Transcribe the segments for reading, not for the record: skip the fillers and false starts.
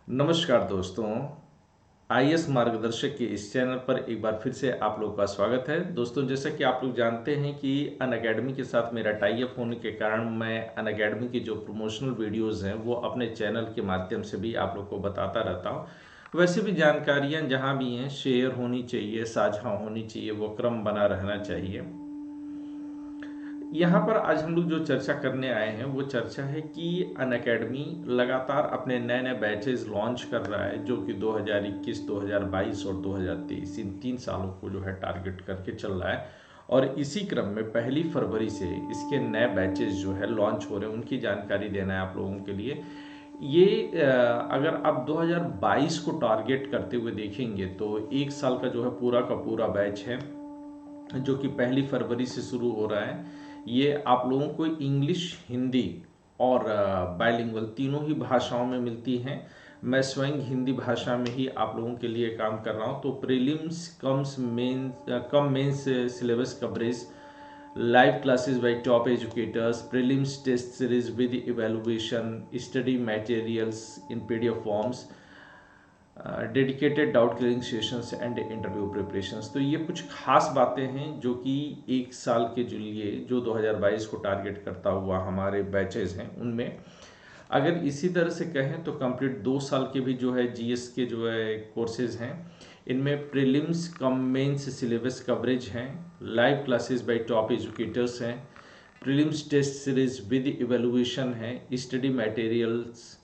नमस्कार दोस्तों। आईएएस मार्गदर्शक के इस चैनल पर एक बार फिर से आप लोगों का स्वागत है। दोस्तों, जैसा कि आप लोग जानते हैं कि अनअकैडमी के साथ मेरा टाई अप होने के कारण मैं अनअकैडमी की जो प्रमोशनल वीडियोज़ हैं वो अपने चैनल के माध्यम से भी आप लोग को बताता रहता हूँ। वैसे भी जानकारियाँ जहाँ भी हैं शेयर होनी चाहिए, साझा होनी चाहिए, वो क्रम बना रहना चाहिए। यहाँ पर आज हम लोग जो चर्चा करने आए हैं वो चर्चा है कि अनअकैडमी लगातार अपने नए नए बैचेस लॉन्च कर रहा है, जो कि 2021, 2022 और 2023 इन 3 सालों को जो है टारगेट करके चल रहा है। और इसी क्रम में 1 फरवरी से इसके नए बैचेस जो है लॉन्च हो रहे हैं, उनकी जानकारी देना है आप लोगों के लिए। ये अगर आप 2022 को टारगेट करते हुए देखेंगे तो 1 साल का जो है पूरा का पूरा बैच है, जो कि 1 फरवरी से शुरू हो रहा है। ये आप लोगों को इंग्लिश, हिंदी और बाइलिंगुअल तीनों ही भाषाओं में मिलती हैं। मैं स्वयं हिंदी भाषा में ही आप लोगों के लिए काम कर रहा हूँ। तो prelims cum mains syllabus coverage, live classes by top educators, prelims test series with evaluation, study materials in PDF forms, dedicated doubt clearing sessions and interview preparations. तो ये कुछ खास बातें हैं जो कि 1 साल के लिए जो 2022 को टारगेट करता हुआ हमारे बैचेज हैं उनमें। अगर इसी तरह से कहें तो कंप्लीट 2 साल के भी जो है जीएस के जो है कोर्सेज हैं, इनमें prelims cum mains syllabus coverage हैं, live classes by top educators हैं, prelims test series with evaluation है, स्टडी मटेरियल्स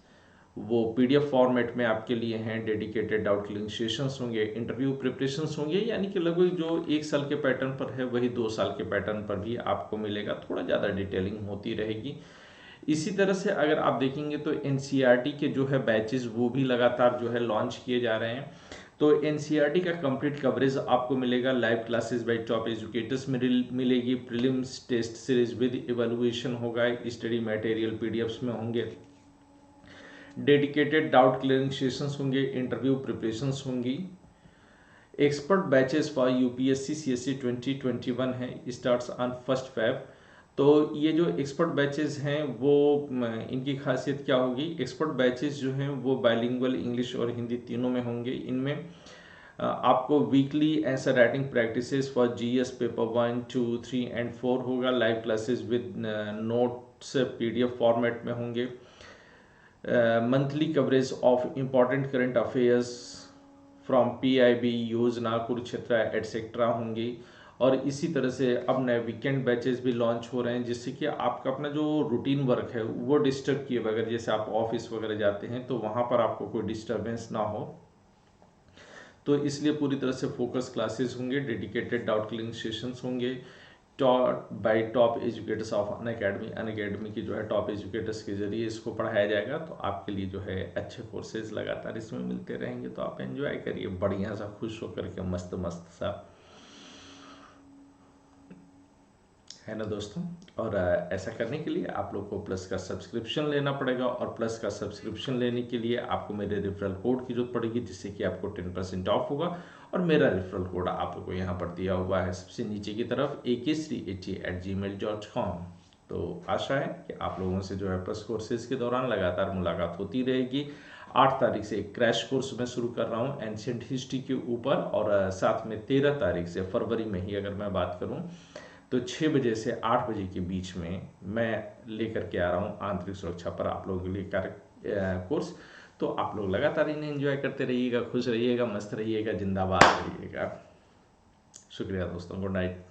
वो पीडीएफ फॉर्मेट में आपके लिए हैं, डेडिकेटेड डाउट क्लियरिंग सेशंस होंगे, इंटरव्यू प्रिपरेशंस होंगे। यानी कि लगभग जो 1 साल के पैटर्न पर है वही 2 साल के पैटर्न पर भी आपको मिलेगा, थोड़ा ज़्यादा डिटेलिंग होती रहेगी। इसी तरह से अगर आप देखेंगे तो एनसीईआरटी के जो है बैचेस वो भी लगातार जो है लॉन्च किए जा रहे हैं। तो एनसीईआरटी का कंप्लीट कवरेज आपको मिलेगा, live classes by top educators मिलेगी, prelims test series with evaluation होगा, स्टडी मटेरियल पीडीएफ्स में होंगे, डेडिकेटेड डाउट क्लियरिंग सेशंस होंगे, इंटरव्यू प्रिपरेशंस होंगी। Expert batches for UPSC CSC 2021 है, स्टार्ट्स ऑन 1 फेब। तो ये जो एक्सपर्ट बैचेस हैं वो इनकी खासियत क्या होगी? एक्सपर्ट बैचेस जो हैं वो बाइलिंगुअल इंग्लिश और हिंदी तीनों में होंगे। इनमें आपको weekly answer writing practices for GS paper 1, 2, 3 and 4 होगा। Live classes with notes PDF format में होंगे। Monthly coverage of important current affairs from PIB, योजना, कुरुक्षेत्र एटसेट्रा होंगी। और इसी तरह से अब नए वीकेंड बैचेस भी लॉन्च हो रहे हैं, जिससे कि आपका अपना जो रूटीन वर्क है वो डिस्टर्ब किए बगैर, जैसे आप ऑफिस वगैरह जाते हैं तो वहाँ पर आपको कोई डिस्टर्बेंस ना हो, तो इसलिए पूरी तरह से फोकस क्लासेस होंगे, डेडिकेटेड डाउट क्लियरिंग सेशंस होंगे, taught by top educators of Unacademy की जो है टॉप एजुकेटर्स के जरिए इसको पढ़ाया जाएगा। तो आपके लिए जो है अच्छे कोर्सेज लगातार इसमें मिलते रहेंगे, तो आप एंजॉय करिए बढ़िया सा, खुश होकर के, मस्त मस्त सा, है ना दोस्तों। और ऐसा करने के लिए आप लोग को प्लस का सब्सक्रिप्शन लेना पड़ेगा, और प्लस का सब्सक्रिप्शन लेने के लिए आपको मेरे रेफरल कोड की जरूरत पड़ेगी, जिससे कि आपको 10% ऑफ होगा। और मेरा रेफरल कोड आप लोग को यहाँ पर दिया हुआ है सबसे नीचे की तरफ, akshri80@gmail.com। तो आशा है कि आप लोगों से जो है प्लस कोर्सेज के दौरान लगातार मुलाकात होती रहेगी। 8 तारीख से एक क्रैश कोर्स मैं शुरू कर रहा हूँ एंशिएंट हिस्ट्री के ऊपर, और साथ में 13 तारीख से फरवरी में ही अगर मैं बात करूँ तो 6 बजे से 8 बजे के बीच में मैं लेकर के आ रहा हूँ आंतरिक सुरक्षा पर आप लोगों के लिए कोर्स। तो आप लोग लगातार इन्हें एंजॉय करते रहिएगा, खुश रहिएगा, मस्त रहिएगा, जिंदाबाद रहिएगा। शुक्रिया दोस्तों, गुड नाइट।